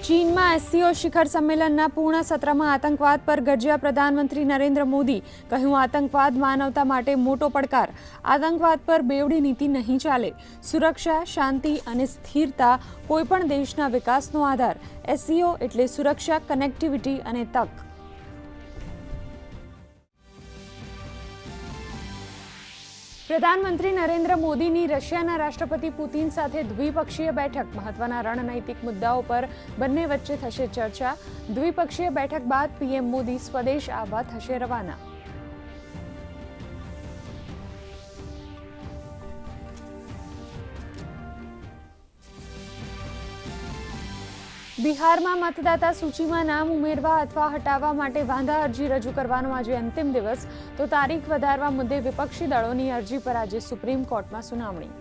ચીનમાં એસસીઓ શિખર સંમેલનના પૂર્ણ સત્રમાં આતંકવાદ પર ગર્જ્યા પ્રધાનમંત્રી નરેન્દ્ર મોદી. કહ્યું, આતંકવાદ માનવતા માટે મોટો પડકાર. આતંકવાદ પર બેવડી નીતિ નહીં ચાલે. સુરક્ષા, શાંતિ અને સ્થિરતા કોઈપણ દેશના વિકાસનો આધાર. એસસીઓ એટલે સુરક્ષા, કનેક્ટિવિટી અને તક. પ્રધાનમંત્રી નરેન્દ્ર મોદીની રશિયાના રાષ્ટ્રપતિ પુતિન સાથે દ્વિપક્ષીય બેઠક. મહત્વના રણનૈતિક મુદ્દાઓ પર બંને વચ્ચે થશે ચર્ચા. દ્વિપક્ષીય બેઠક બાદ પીએમ મોદી સ્વદેશ આવવા થશે રવાના. બિહારમાં મતદાતા સૂચિમાં નામ ઉમેરવા અથવા હટાવવા માટે વાંધા અરજી રજૂ કરવાનો આજે અંતિમ દિવસ. તો તારીખ વધારવા મુદ્દે વિપક્ષી દળોની અરજી પર આજે સુપ્રીમ કોર્ટમાં સુનાવણી.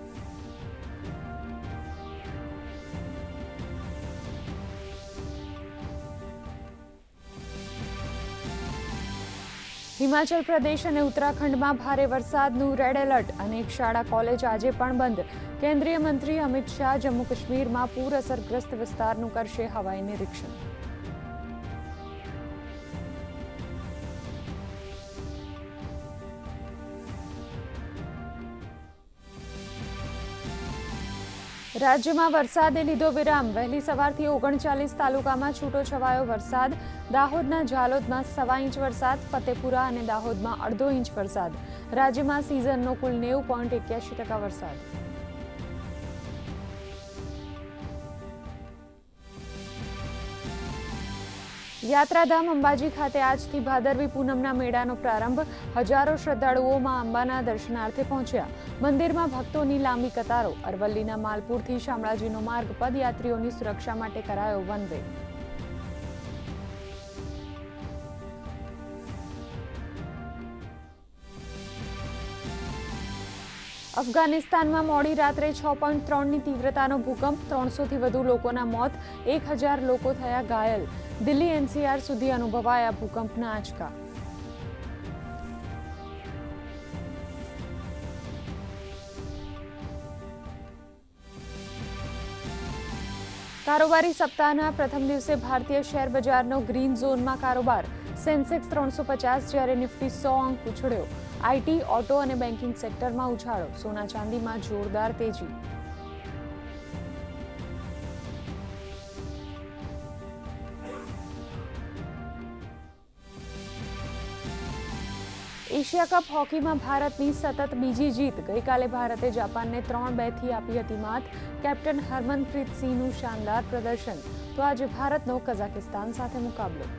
હિમાચલ પ્રદેશ અને ઉત્તરાખંડમાં ભારે વરસાદનું રેડ એલર્ટ. અનેક શાળા કોલેજ આજે પણ બંધ. કેન્દ્રીય મંત્રી અમિત શાહ જમ્મુ કાશ્મીરમાં પૂર અસરગ્રસ્ત વિસ્તારનું કરશે હવાઈ નિરીક્ષણ. રાજ્યમાં વરસાદે લીધો વિરામ. વહેલી સવારથી 39 તાલુકામાં છૂટો છવાયો વરસાદ. દાહોદના ઝાલોદમાં 1.25 ઇંચ વરસાદ. ફતેપુરા અને દાહોદમાં 1/2 ઇંચ વરસાદ. રાજ્યમાં સિઝનનો કુલ 90.81% વરસાદ. યાત્રાધામ અંબાજી ખાતે આજથી ભાદરવી પૂનમના મેળાનો પ્રારંભ. હજારો શ્રદ્ધાળુઓ માં અંબાના દર્શનાર્થે પહોંચ્યા. મંદિરમાં ભક્તોની લાંબી કતારો. અરવલ્લીના માલપુરથી શામળાજીનો માર્ગ. પદયાત્રીઓની સુરક્ષા માટે કરાયો વન વે. અફઘાનિસ્તાનમાં મોડી રાત્રે 6.3ની તીવ્રતાનો ભૂકંપ. 300થી વધુ લોકોના મોત. 1000 લોકો થયા ઘાયલ. દિલ્હી એનસીઆર સુધી અનુભવાયા ભૂકંપના આંચકા. કારોબારી સપ્તાહના પ્રથમ દિવસે ભારતીય શેર બજારનો ગ્રીન ઝોનમાં કારોબાર. સેન્સેક્સ 350 જ્યારે નિફ્ટી 100 અંક ઉછળ્યો. આઈટી, ઓટો અને બેન્કિંગ સેક્ટરમાં ઉછાળો. સોના ચાંદીમાં જોરદાર તેજી. એશિયા કપ હોકીમાં ભારતની સતત બીજી જીત. ગઈકાલે ભારતે જાપાનને 3-2થી આપી હતી માત. કેપ્ટન હરમનપ્રીત સિંહનું શાનદાર પ્રદર્શન. તો આજે ભારતનો કઝાકિસ્તાન સાથે મુકાબલો.